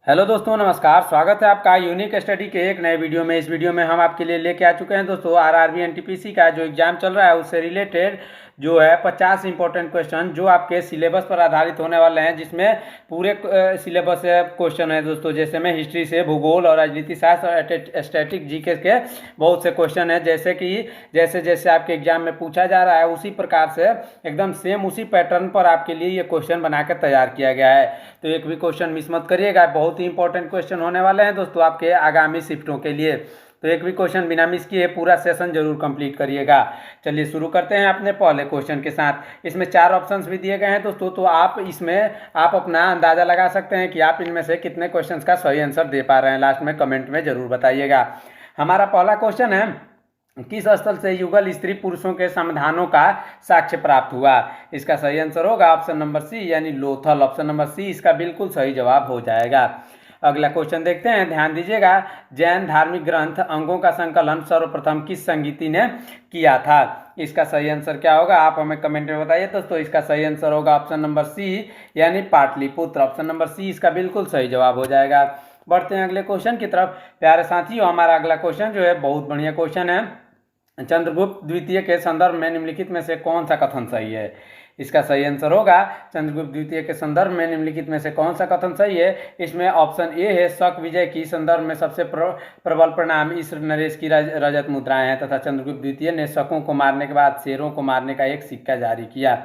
Hello दोस्तों, नमस्कार। स्वागत है आपका यूनिक स्टडी के एक नए वीडियो में। इस वीडियो में हम आपके लिए लेके आ चुके हैं दोस्तों आरआरबी एनटीपीसी का जो एग्जाम चल रहा है उससे रिलेटेड जो है 50 इंपॉर्टेंट क्वेश्चन जो आपके सिलेबस पर आधारित होने वाले हैं, जिसमें पूरे सिलेबस से क्वेश्चन है दोस्तों। जैसे में हिस्ट्री से, भूगोल और राजनीति शास्त्र और स्टैटिक जीके के बहुत से क्वेश्चन है। जैसे कि जैसे जैसे आपके एग्जाम में पूछा जा रहा है उसी प्रकार से एकदम सेम उसी पैटर्न पर आपके लिए ये क्वेश्चन बनाकर तैयार किया गया है। तो एक भी क्वेश्चन मिस मत करिएगा, बहुत ही इंपॉर्टेंट क्वेश्चन होने वाले हैं दोस्तों आपके आगामी शिफ्टों के लिए। तो एक भी क्वेश्चन बिना मिस किए पूरा सेशन जरूर कंप्लीट करिएगा। चलिए शुरू करते हैं अपने पहले क्वेश्चन के साथ। इसमें 4 ऑप्शंस भी दिए गए हैं दोस्तों, तो आप अपना अंदाजा लगा सकते हैं कि आप इनमें से कितने क्वेश्चंस का सही आंसर दे पा रहे हैं। लास्ट में कमेंट में जरूर बताइएगा। हमारा पहला क्वेश्चन है, किस स्थल से युगल स्त्री पुरुषों के समाधानों का साक्ष्य प्राप्त हुआ? इसका सही आंसर होगा ऑप्शन नंबर सी यानी लोथल। ऑप्शन नंबर सी इसका बिल्कुल सही जवाब हो जाएगा। अगला क्वेश्चन देखते हैं, ध्यान दीजिएगा। जैन धार्मिक ग्रंथ अंगों का संकलन सर्वप्रथम किस संगीति ने किया था? इसका सही आंसर क्या होगा? आप हमें कमेंट में बताइए दोस्तों। इसका सही आंसर होगा ऑप्शन नंबर सी यानी पाटलिपुत्र। ऑप्शन नंबर सी इसका बिल्कुल सही जवाब हो जाएगा। बढ़ते हैं अगले क्वेश्चन की तरफ। प्यारे साथियों, हमारा अगला क्वेश्चन जो है बहुत बढ़िया क्वेश्चन है। चंद्रगुप्त द्वितीय के संदर्भ में निम्नलिखित में से कौन सा कथन सही है? इसका सही आंसर होगा चंद्रगुप्त द्वितीय के संदर्भ में निम्नलिखित में से कौन सा कथन सही है? इसमें ऑप्शन ए है, शक विजय की संदर्भ में सबसे प्रबल परिणाम इस नरेश की रजत मुद्राएं हैं तथा चंद्रगुप्त द्वितीय ने शकों को मारने के बाद शेरों को मारने का एक सिक्का जारी किया।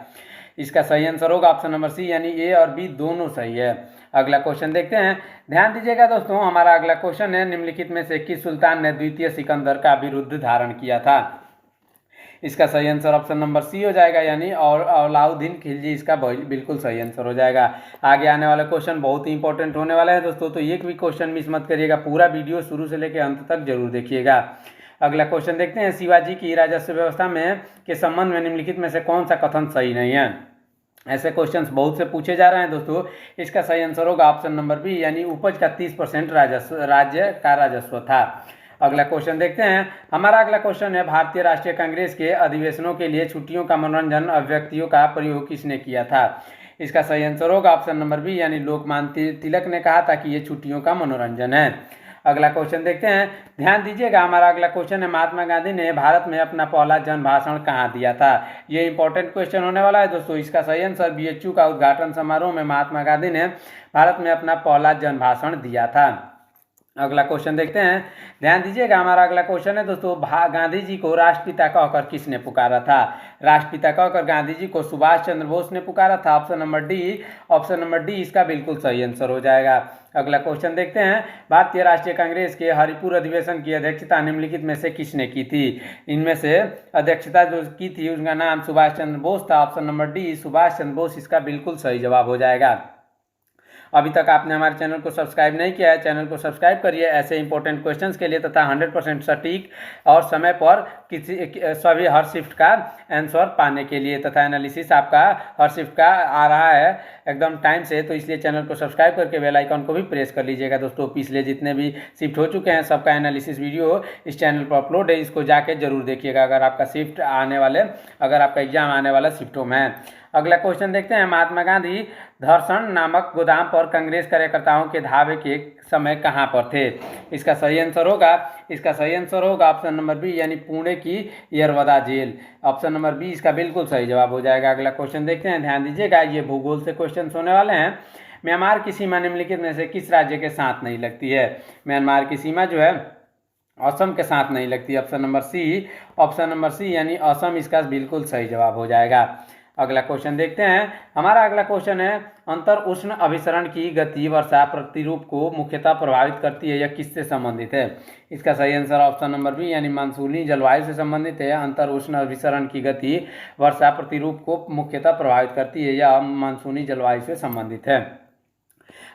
इसका सही आंसर होगा ऑप्शन नंबर सी यानी ए और बी दोनों सही है। अगला क्वेश्चन देखते हैं, ध्यान दीजिएगा दोस्तों। हमारा अगला क्वेश्चन है, निम्नलिखित में से किस सुल्तान ने द्वितीय सिकंदर का विरुद्ध धारण किया था? इसका सही आंसर ऑप्शन नंबर सी हो जाएगा यानी और अलाउद्दीन खिलजी इसका बिल्कुल सही आंसर हो जाएगा। आगे आने वाले क्वेश्चन बहुत ही इंपॉर्टेंट होने वाले हैं दोस्तों, तो एक भी क्वेश्चन मिस मत करिएगा। पूरा वीडियो शुरू से लेकर अंत तक जरूर देखिएगा। अगला क्वेश्चन देखते हैं, शिवाजी की राजस्व व्यवस्था में के संबंध में निम्नलिखित में से कौन सा कथन सही नहीं है? ऐसे क्वेश्चंस बहुत से पूछे जा रहे हैं दोस्तों। इसका सही आंसर होगा ऑप्शन नंबर बी यानी उपज का 30% राज्य का राजस्व था। अगला क्वेश्चन देखते हैं। हमारा अगला क्वेश्चन है, भारतीय राष्ट्रीय कांग्रेस के अधिवेशनों के लिए छुट्टियों का मनोरंजन अभिव्यक्तियों का प्रयोग किसने किया था? इसका सही आंसर होगा ऑप्शन नंबर बी यानी लोकमान्य तिलक ने कहा था कि ये छुट्टियों का मनोरंजन है। अगला क्वेश्चन देखते हैं, ध्यान दीजिएगा। हमारा अगला क्वेश्चन है, महात्मा गांधी ने भारत में अपना पहला जन भाषण कहाँ दिया था? ये इंपॉर्टेंट क्वेश्चन होने वाला है दोस्तों। इसका सही आंसर बीएचयू का उद्घाटन समारोह में महात्मा गांधी ने भारत में अपना पहला जन भाषण दिया था। अगला क्वेश्चन देखते हैं, ध्यान दीजिएगा। हमारा अगला क्वेश्चन है दोस्तों, गांधी जी को राष्ट्रपिता कहकर किसने पुकारा था? राष्ट्रपिता कहकर गांधी जी को सुभाष चंद्र बोस ने पुकारा था। ऑप्शन नंबर डी इसका बिल्कुल सही आंसर हो जाएगा। अगला क्वेश्चन देखते हैं, भारतीय राष्ट्रीय कांग्रेस के हरिपुर अधिवेशन की अध्यक्षता निम्नलिखित में से किसने की थी? इनमें से अध्यक्षता जो की थी उसका नाम सुभाष चंद्र बोस था। Option number D Subhash Chandra Bose इसका बिल्कुल सही जवाब हो जाएगा। अभी तक आपने हमारे चैनल को सब्सक्राइब नहीं किया है, चैनल को सब्सक्राइब करिए ऐसे इंपॉर्टेंट क्वेश्चंस के लिए तथा 100% सटीक और समय पर सभी हर शिफ्ट का आंसर पाने के लिए तथा एनालिसिस आपका हर शिफ्ट का आ रहा है एकदम टाइम से, तो इसलिए चैनल को सब्सक्राइब करके बेल आइकन को भी प्रेस कर लीजिएगा दोस्तों। पिछले जितने भी शिफ्ट हो चुके हैं सबका एनालिसिस वीडियो इस चैनल पर अपलोड है, इसको जाके जरूर देखिएगा अगर आपका एग्जाम आने वाला शिफ्टों में है। अगला क्वेश्चन देखते हैं, महात्मा गांधी धर्षण नामक गोदाम पर कांग्रेस कार्यकर्ताओं के धावे के समय कहां पर थे? इसका सही आंसर होगा ऑप्शन नंबर बी यानी पुणे की Yerwada jail. Option number B इसका बिल्कुल सही जवाब हो जाएगा। अगला क्वेश्चन देखते हैं, ध्यान दीजिएगा। ये भूगोल से क्वेश्चन होने वाले हैं। म्यांमार की सीमा निम्नलिखित में से किस राज्य के साथ नहीं लगती है? म्यांमार की सीमा जो है असम के साथ नहीं लगती। ऑप्शन नंबर सी यानी असम इसका बिल्कुल सही जवाब हो जाएगा। अगला क्वेश्चन देखते हैं। हमारा अगला क्वेश्चन है, अंतर उष्ण अभिसरण की गति वर्षा प्रतिरूप को मुख्यतः प्रभावित करती है, यह किससे संबंधित है? इसका सही आंसर ऑप्शन नंबर बी यानी मानसूनी जलवायु से संबंधित है। अंतर उष्ण अभिसरण की गति वर्षा प्रतिरूप को मुख्यतः प्रभावित करती है, यह मानसूनी जलवायु से संबंधित है।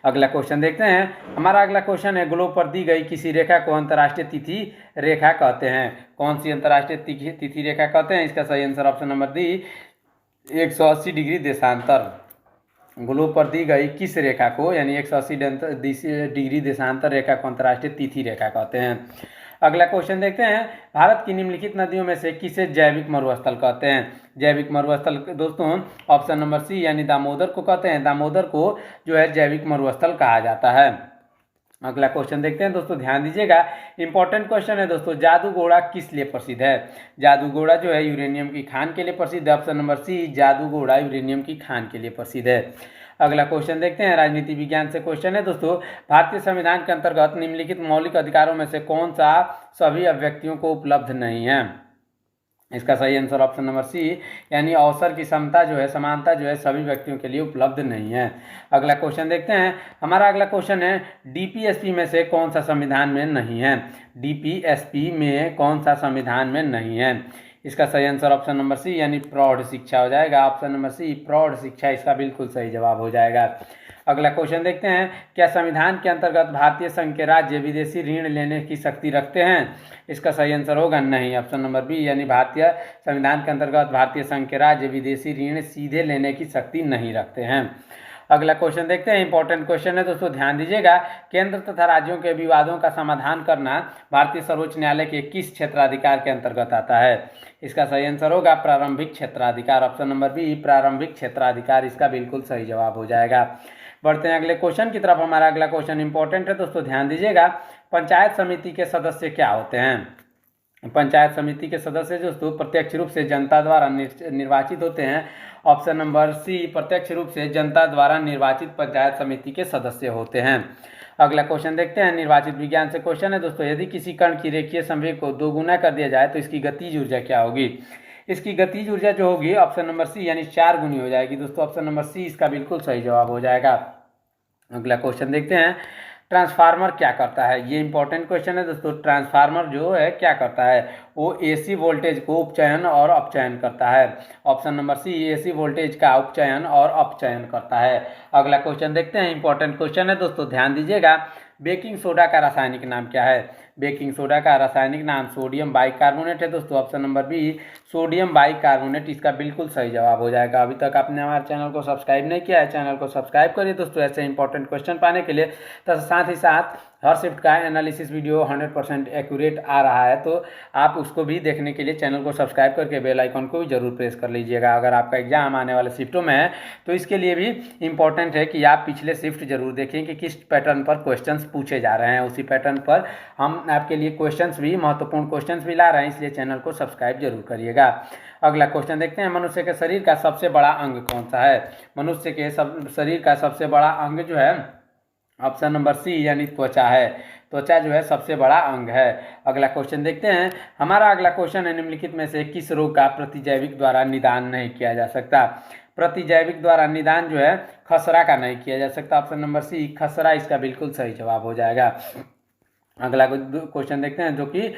अगला क्वेश्चन देखते हैं। हमारा अगला क्वेश्चन है, ग्लोब पर दी गई किसी रेखा को अंतर्राष्ट्रीय तिथि रेखा कहते हैं? कौन सी अंतर्राष्ट्रीय तिथि रेखा कहते हैं? इसका सही answer option number D 180 degree देशांतर। ग्लोब पर दी गई किस रेखा को यानी 180 डिग्री देशांतर रेखा को अंतर्राष्ट्रीय तिथि रेखा कहते हैं। अगला क्वेश्चन देखते हैं, भारत की निम्नलिखित नदियों में से किसे जैविक मरुस्थल कहते हैं? जैविक मरुस्थल दोस्तों ऑप्शन नंबर सी यानी दामोदर को कहते हैं। दामोदर को जो है जैविक मरुस्थल कहा जाता है। अगला क्वेश्चन देखते हैं दोस्तों, ध्यान दीजिएगा, इंपॉर्टेंट क्वेश्चन है दोस्तों। जादूगोड़ा किस लिए प्रसिद्ध है? जादूगोड़ा जो है यूरेनियम की खान के लिए प्रसिद्ध है। Option number C, Jadugoda uranium की खान के लिए प्रसिद्ध है। अगला क्वेश्चन देखते हैं, राजनीति विज्ञान से क्वेश्चन है दोस्तों। भारतीय संविधान के अंतर्गत निम्नलिखित मौलिक अधिकारों में से कौन सा सभी अभ्यर्थियों को उपलब्ध नहीं है? इसका सही आंसर ऑप्शन नंबर सी, यानी अवसर की समता जो है, समानता जो है, सभी व्यक्तियों के लिए उपलब्ध नहीं है। अगला क्वेश्चन देखते हैं, हमारा अगला क्वेश्चन है, डीपीएसपी में से कौन सा संविधान में नहीं है? डीपीएसपी में कौन सा संविधान में नहीं है? इसका सही आंसर ऑप्शन नंबर सी, यानी प्रौढ़ शिक्षा हो जाएगा। ऑप्शन नंबर सी, प्रौढ़ शिक्षा इसका बिल्कुल सही जवाब हो जाएगा। अगला क्वेश्चन देखते हैं, क्या संविधान के अंतर्गत भारतीय संघ के राज्य विदेशी ऋण लेने की शक्ति रखते हैं? इसका सही आंसर होगा नहीं, ऑप्शन नंबर बी, यानी भारतीय संविधान के अंतर्गत भारतीय संघ के राज्य विदेशी ऋण सीधे लेने की शक्ति नहीं रखते हैं। अगला क्वेश्चन देखते हैं, इंपॉर्टेंट क्वेश्चन है दोस्तों, ध्यान दीजिएगा, केंद्र तथा राज्यों के विवादों का समाधान करना भारतीय सर्वोच्च न्यायालय के किस क्षेत्राधिकार के अंतर्गत आता है? इसका सही आंसर होगा प्रारंभिक क्षेत्राधिकार। ऑप्शन नंबर बी, प्रारंभिक क्षेत्राधिकार इसका बिल्कुल सही जवाब हो जाएगा। बढ़ते हैं अगले क्वेश्चन की तरफ। हमारा अगला क्वेश्चन इंपॉर्टेंट है दोस्तों, ध्यान दीजिएगा, पंचायत समिति के सदस्य क्या होते हैं? पंचायत समिति के सदस्य दोस्तों प्रत्यक्ष रूप से जनता द्वारा निर्वाचित होते हैं। ऑप्शन नंबर सी, प्रत्यक्ष रूप से जनता द्वारा निर्वाचित पंचायत समिति के सदस्य होते हैं। अगला क्वेश्चन देखते हैं, निर्वाचित विज्ञान से क्वेश्चन है दोस्तों, यदि किसी कण की रेखीय संवेग को 2 गुना कर दिया जाए तो इसकी गतिज ऊर्जा क्या होगी? इसकी गतिज ऊर्जा जो होगी ऑप्शन नंबर सी, यानी 4 गुनी हो जाएगी दोस्तों। ऑप्शन नंबर सी इसका बिल्कुल सही जवाब हो जाएगा। अगला क्वेश्चन देखते हैं, ट्रांसफार्मर क्या करता है? ये इंपॉर्टेंट क्वेश्चन है दोस्तों। ट्रांसफार्मर जो है क्या करता है? वो एसी वोल्टेज को उपचयन और अपचयन करता है। Option number C, AC voltage का उपचयन और अपचयन करता है। अगला क्वेश्चन देखते हैं, इंपॉर्टेंट क्वेश्चन है दोस्तों, ध्यान दीजिएगा, बेकिंग सोडा का रासायनिक नाम क्या है? बेकिंग सोडा का रासायनिक नाम सोडियम बाइकार्बोनेट है दोस्तों। Option number B, sodium bicarbonate इसका बिल्कुल सही जवाब हो जाएगा। अभी तक आपने हमारे चैनल को सब्सक्राइब नहीं किया है, चैनल को सब्सक्राइब करिए दोस्तों, ऐसे इंपॉर्टेंट क्वेश्चन पाने के लिए। तो साथ ही साथ हर शिफ्ट का एनालिसिस वीडियो 100% एक्यूरेट आ रहा है, तो आप उसको भी देखने के लिए चैनल को सब्सक्राइब करके बेल आइकन को भी जरूर प्रेस कर लीजिएगा। अगर आपका एग्जाम आने वाले शिफ्टों में है तो इसके लिए भी इंपॉर्टेंट है कि आप पिछले शिफ्ट जरूर देखें कि किस पैटर्न पर क्वेश्चंस पूछे जा रहे हैं। उसी पैटर्न पर हम आपके लिए क्वेश्चंस भी, महत्वपूर्ण क्वेश्चंस भी ला रहे हैं, इसलिए चैनल को सब्सक्राइब जरूर करिएगा। अगला क्वेश्चन देखते हैं, मनुष्य के शरीर का सबसे बड़ा अंग कौन सा है? मनुष्य के शरीर का सबसे बड़ा अंग जो है ऑप्शन नंबर सी, यानी त्वचा है। त्वचा जो है सबसे बड़ा अंग है। अगला क्वेश्चन देखते हैं, हमारा अगला क्वेश्चन है, निम्नलिखित में से किस रोग का प्रतिजैविक द्वारा निदान नहीं किया जा सकता? प्रतिजैविक द्वारा निदान जो है खसरा का नहीं किया जा सकता। ऑप्शन नंबर सी, खसरा इसका बिल्कुल सही जवाब हो जाएगा। अगला क्वेश्चन देखते हैं जो कि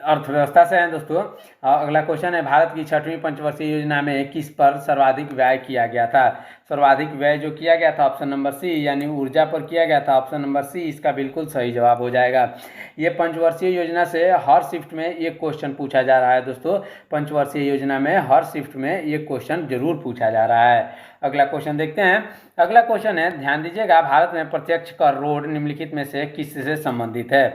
अर्थव्यवस्था से है दोस्तों। अगला क्वेश्चन है, भारत की 6वीं पंचवर्षीय योजना में किस पर सर्वाधिक व्यय किया गया था? सर्वाधिक व्यय जो किया गया था ऑप्शन नंबर सी, यानी ऊर्जा पर किया गया था। ऑप्शन नंबर सी इसका बिल्कुल सही जवाब हो जाएगा। ये पंचवर्षीय योजना से हर शिफ्ट में एक क्वेश्चन पूछा जा रहा है दोस्तों। पंचवर्षीय योजना में हर शिफ्ट में एक क्वेश्चन जरूर पूछा जा रहा है। अगला क्वेश्चन देखते हैं, अगला क्वेश्चन है, ध्यान दीजिएगा, भारत में प्रत्यक्ष कर रोड निम्नलिखित में से किससे संबंधित है?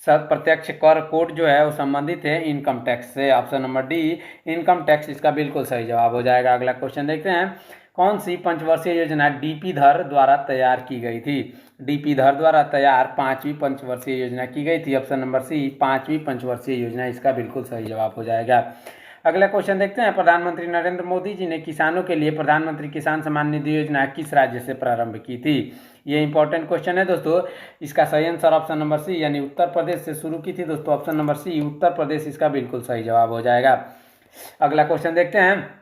प्रत्यक्ष कर कोड जो है वो संबंधित है इनकम टैक्स से। Option number D, income tax इसका बिल्कुल सही जवाब हो जाएगा। अगला क्वेश्चन देखते हैं, कौन सी पंचवर्षीय योजना डीपी धर द्वारा तैयार की गई थी? डीपी धर द्वारा तैयार 5वीं पंचवर्षीय योजना की गई थी। ऑप्शन नंबर सी, 5वीं पंचवर्षीय योजना इसका बिल्कुल सही जवाब हो जाएगा। अगला क्वेश्चन देखते हैं, प्रधानमंत्री नरेंद्र मोदी जी ने किसानों के लिए प्रधानमंत्री किसान सम्मान निधि योजना किस राज्य से प्रारंभ की थी? ये इंपॉर्टेंट क्वेश्चन है दोस्तों। इसका सही आंसर ऑप्शन नंबर सी, यानी उत्तर प्रदेश से शुरू की थी दोस्तों। ऑप्शन नंबर सी, उत्तर प्रदेश इसका बिल्कुल सही जवाब हो जाएगा। अगला क्वेश्चन देखते हैं,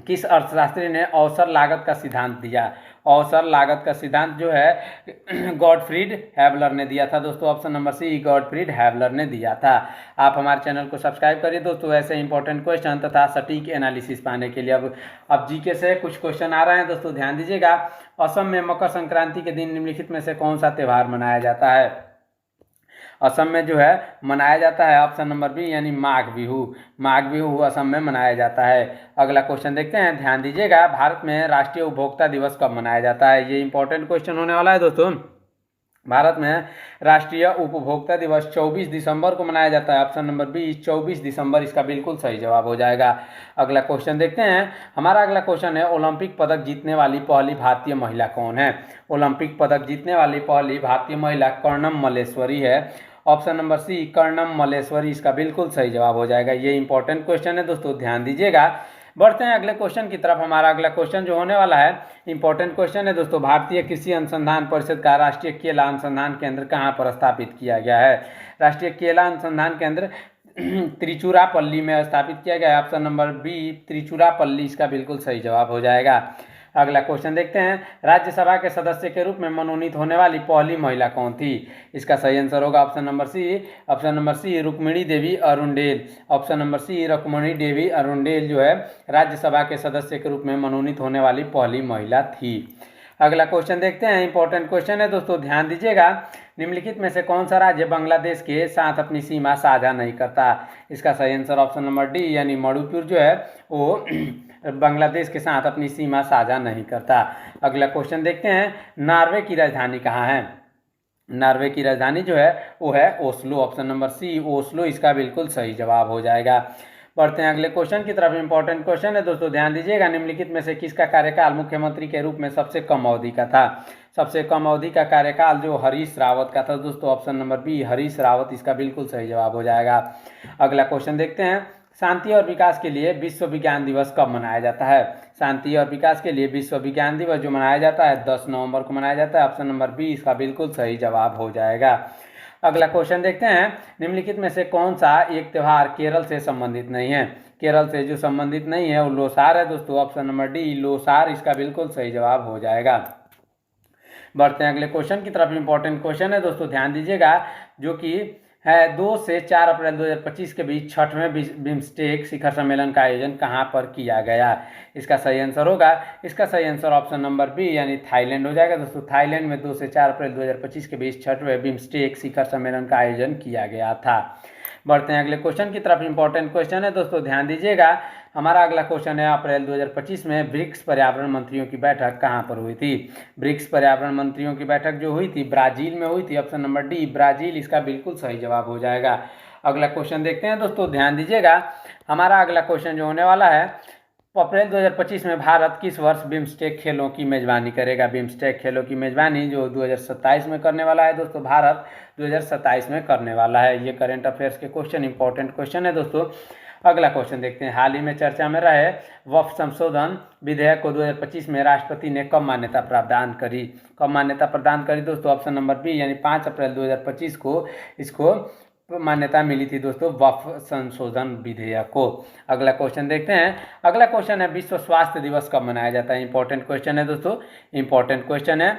किस अर्थशास्त्री ने अवसर लागत का सिद्धांत दिया? अवसर लागत का सिद्धांत जो है गॉटफ्रीड हैवलर ने दिया था दोस्तों। ऑप्शन नंबर सी, गॉटफ्रीड हैवलर ने दिया था। आप हमारे चैनल को सब्सक्राइब करिए दोस्तों, ऐसे इंपॉर्टेंट क्वेश्चन तथा सटीक एनालिसिस पाने के लिए। अब जीके से कुछ क्वेश्चन आ रहे हैं दोस्तों, ध्यान दीजिएगा। असम में मकर संक्रांति के दिन निम्नलिखित में से कौन सा त्यौहार मनाया जाता है? असम में जो है मनाया जाता है ऑप्शन नंबर बी, यानी माघ बिहू। माघ बिहू असम में मनाया जाता है। अगला क्वेश्चन देखते हैं, ध्यान दीजिएगा, भारत में राष्ट्रीय उपभोक्ता दिवस कब मनाया जाता है? ये इंपॉर्टेंट क्वेश्चन होने वाला है दोस्तों। भारत में राष्ट्रीय उपभोक्ता दिवस 24 दिसंबर को मनाया जाता है। ऑप्शन नंबर बी 24 दिसंबर इसका बिल्कुल सही जवाब हो जाएगा। अगला क्वेश्चन देखते हैं। हमारा अगला क्वेश्चन है, ओलंपिक पदक जीतने वाली पहली भारतीय महिला कौन है? ओलंपिक पदक जीतने वाली पहली भारतीय महिला कर्णम मल्लेश्वरी है। Option number C Karnam Malleswari इसका बिल्कुल सही जवाब हो जाएगा। ये इंपॉर्टेंट क्वेश्चन है दोस्तों, ध्यान दीजिएगा। बढ़ते हैं अगले क्वेश्चन की तरफ। हमारा अगला क्वेश्चन जो होने वाला है इंपॉर्टेंट क्वेश्चन है दोस्तों, भारतीय कृषि अनुसंधान परिषद का राष्ट्रीय केला अनुसंधान केंद्र कहाँ पर स्थापित किया गया है? राष्ट्रीय केला अनुसंधान केंद्र त्रिचुरापल्ली में स्थापित किया गया है। ऑप्शन नंबर बी त्रिचुरापल्ली इसका बिल्कुल सही जवाब हो जाएगा। अगला क्वेश्चन देखते हैं। राज्यसभा के सदस्य के रूप में मनोनीत होने वाली पहली महिला कौन थी? इसका सही आंसर होगा option number C Rukmini Devi Arundale. Option number C Rukmini Devi Arundale जो है राज्यसभा के सदस्य के रूप में मनोनीत होने वाली पहली महिला थी। अगला क्वेश्चन देखते हैं। इंपॉर्टेंट क्वेश्चन है दोस्तों, ध्यान दीजिएगा। निम्नलिखित में से कौन सा राज्य बांग्लादेश के साथ अपनी सीमा साझा नहीं करता? इसका सही आंसर ऑप्शन नंबर डी यानी मणिपुर जो है वो बांग्लादेश के साथ अपनी सीमा साझा नहीं करता। अगला क्वेश्चन देखते हैं। नॉर्वे की राजधानी कहाँ है? नॉर्वे की राजधानी जो है वो है Oslo. Option number C Oslo इसका बिल्कुल सही जवाब हो जाएगा। बढ़ते हैं अगले क्वेश्चन की तरफ। इंपॉर्टेंट क्वेश्चन है दोस्तों, ध्यान दीजिएगा। निम्नलिखित में से किसका कार्यकाल मुख्यमंत्री के रूप में सबसे कम अवधि का था? सबसे कम अवधि का कार्यकाल जो हरीश रावत का था दोस्तों। Option number B Harish Rawat इसका बिल्कुल सही जवाब हो जाएगा। अगला क्वेश्चन देखते हैं। शांति और विकास के लिए विश्व विज्ञान दिवस कब मनाया जाता है? शांति और विकास के लिए विश्व विज्ञान दिवस जो मनाया जाता है 10 नवंबर को मनाया जाता है। ऑप्शन नंबर बी इसका बिल्कुल सही जवाब हो जाएगा। अगला क्वेश्चन देखते हैं। निम्नलिखित में से कौन सा एक त्यौहार केरल से संबंधित नहीं है? केरल से जो संबंधित नहीं है वो लोसार है दोस्तों। ऑप्शन नंबर डी लोसार इसका बिल्कुल सही जवाब हो जाएगा। बढ़ते हैं अगले क्वेश्चन की तरफ। इंपॉर्टेंट क्वेश्चन है दोस्तों, ध्यान दीजिएगा, जो कि है 2 से 4 अप्रैल 2025 के बीच 6वें बिम्स्टेक शिखर सम्मेलन का आयोजन कहाँ पर किया गया? इसका सही आंसर होगा, इसका सही आंसर ऑप्शन नंबर बी यानी थाईलैंड हो जाएगा दोस्तों। थाईलैंड में 2 से 4 अप्रैल 2025 के बीच 6वें बिम्स्टेक शिखर सम्मेलन का आयोजन किया गया था। बढ़ते हैं अगले क्वेश्चन की तरफ। इंपॉर्टेंट क्वेश्चन है दोस्तों, ध्यान दीजिएगा। हमारा अगला क्वेश्चन है, अप्रैल 2025 में ब्रिक्स पर्यावरण मंत्रियों की बैठक कहाँ पर हुई थी? ब्रिक्स पर्यावरण मंत्रियों की बैठक जो हुई थी ब्राजील में हुई थी। ऑप्शन नंबर डी ब्राजील इसका बिल्कुल सही जवाब हो जाएगा। अगला क्वेश्चन देखते हैं दोस्तों, ध्यान दीजिएगा। हमारा अगला क्वेश्चन जो होने वाला है, अप्रैल 2025 में भारत किस वर्ष बिम्स्टेक खेलों की मेजबानी करेगा? बिम्स्टेक खेलों की मेजबानी जो 2027 में करने वाला है दोस्तों, भारत 2027 में करने वाला है। ये करंट अफेयर्स के क्वेश्चन इंपॉर्टेंट क्वेश्चन है दोस्तों। अगला क्वेश्चन देखते हैं। हाल ही में चर्चा में रहे वक्फ संशोधन विधेयक को 2025 में राष्ट्रपति ने कब मान्यता प्रदान करी? कब मान्यता प्रदान करी दोस्तों? ऑप्शन नंबर बी यानी 5 अप्रैल 2025 को इसको मान्यता मिली थी दोस्तों, वक्फ संशोधन विधेयक को। अगला क्वेश्चन देखते हैं। अगला क्वेश्चन है, विश्व स्वास्थ्य दिवस कब मनाया जाता है? इंपॉर्टेंट क्वेश्चन है दोस्तों, इंपॉर्टेंट क्वेश्चन है।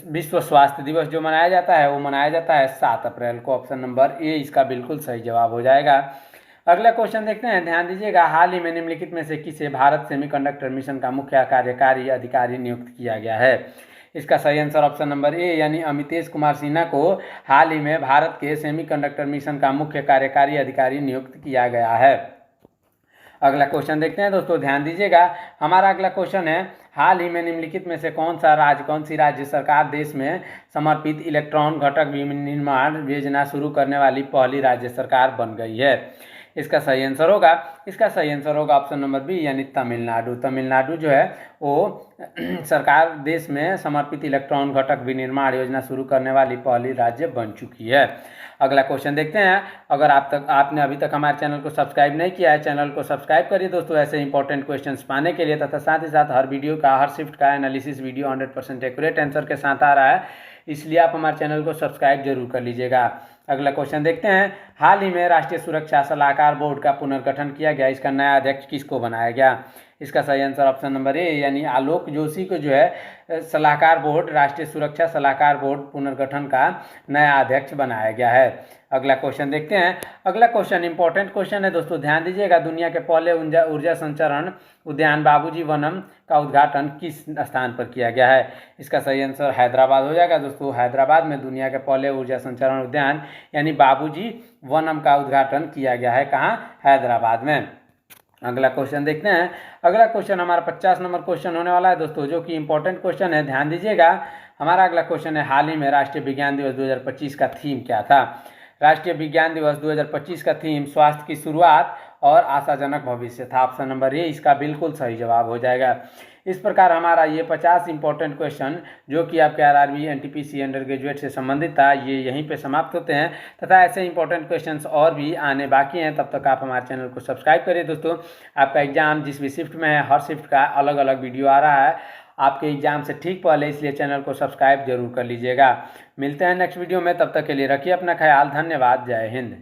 विश्व स्वास्थ्य दिवस जो मनाया जाता है वो मनाया जाता है 7 अप्रैल को। ऑप्शन नंबर ए इसका बिल्कुल सही जवाब हो जाएगा। अगला क्वेश्चन देखते हैं, ध्यान दीजिएगा। हाल ही में निम्नलिखित में से किसे भारत सेमीकंडक्टर मिशन का मुख्य कार्यकारी अधिकारी नियुक्त किया गया है? इसका सही आंसर ऑप्शन नंबर ए यानी अमितेश कुमार सिन्हा को हाल ही में भारत के सेमीकंडक्टर मिशन का मुख्य कार्यकारी अधिकारी नियुक्त किया गया है। अगला क्वेश्चन देखते हैं दोस्तों, ध्यान दीजिएगा। हमारा अगला क्वेश्चन है, हाल ही में निम्नलिखित में से कौन सी राज्य सरकार देश में समर्पित इलेक्ट्रॉन घटक विनिर्माण योजना शुरू करने वाली पहली राज्य सरकार बन गई है? इसका सही आंसर होगा ऑप्शन नंबर बी यानी तमिलनाडु। तमिलनाडु जो है वो सरकार देश में समर्पित इलेक्ट्रॉन घटक विनिर्माण योजना शुरू करने वाली पहली राज्य बन चुकी है। अगला क्वेश्चन देखते हैं। अगर आपने अभी तक हमारे चैनल को सब्सक्राइब नहीं किया है, चैनल को सब्सक्राइब करिए दोस्तों, ऐसे इंपॉर्टेंट क्वेश्चंस पाने के लिए, तथा साथ ही साथ हर वीडियो का, हर शिफ्ट का एनालिसिस वीडियो 100% एक्यूरेट आंसर के साथ आ रहा है, इसलिए आप हमारे चैनल को सब्सक्राइब जरूर कर लीजिएगा। अगला क्वेश्चन देखते हैं। हाल ही में राष्ट्रीय सुरक्षा सलाहकार बोर्ड का पुनर्गठन किया गया, इसका नया अध्यक्ष किसको बनाया गया? इसका सही आंसर ऑप्शन नंबर ए यानी आलोक जोशी को जो है सलाहकार बोर्ड, राष्ट्रीय सुरक्षा सलाहकार बोर्ड पुनर्गठन का नया अध्यक्ष बनाया गया है। अगला क्वेश्चन देखते हैं। अगला क्वेश्चन इंपॉर्टेंट क्वेश्चन है दोस्तों, ध्यान दीजिएगा। दुनिया के पहले ऊर्जा संचरण उद्यान बाबूजी वनम का उद्घाटन किस स्थान पर किया गया है? इसका सही आंसर हैदराबाद हो जाएगा दोस्तों। हैदराबाद में दुनिया के पहले ऊर्जा संचरण उद्यान यानी बाबूजी वनम का उद्घाटन किया गया है। कहाँ? हैदराबाद में। अगला क्वेश्चन देखते हैं। अगला क्वेश्चन हमारा 50 नंबर क्वेश्चन होने वाला है दोस्तों, जो कि इंपॉर्टेंट क्वेश्चन है, ध्यान दीजिएगा। हमारा अगला क्वेश्चन है, हाल ही में राष्ट्रीय विज्ञान दिवस 2025 का थीम क्या था? राष्ट्रीय विज्ञान दिवस 2025 का थीम स्वास्थ्य की शुरुआत और आशाजनक भविष्य था। ऑप्शन नंबर ए इसका बिल्कुल सही जवाब हो जाएगा। इस प्रकार हमारा ये 50 इंपॉर्टेंट क्वेश्चन जो कि आपके आरआरबी एनटीपीसी अंडर ग्रेजुएट से संबंधित था, ये यहीं पे समाप्त होते हैं तथा ऐसे इंपॉर्टेंट क्वेश्चंस और भी आने बाकी हैं। तब तक आप हमारे चैनल को सब्सक्राइब करिए। दोस्तों, आपका एग्जाम जिस भी शिफ्ट में है, हर शिफ्ट का अलग अलग वीडियो आ रहा है आपके एग्जाम से ठीक पहले, इसलिए चैनल को सब्सक्राइब जरूर कर लीजिएगा। मिलते हैं नेक्स्ट वीडियो में, तब तक के लिए रखिए अपना ख्याल। धन्यवाद। जय हिंद।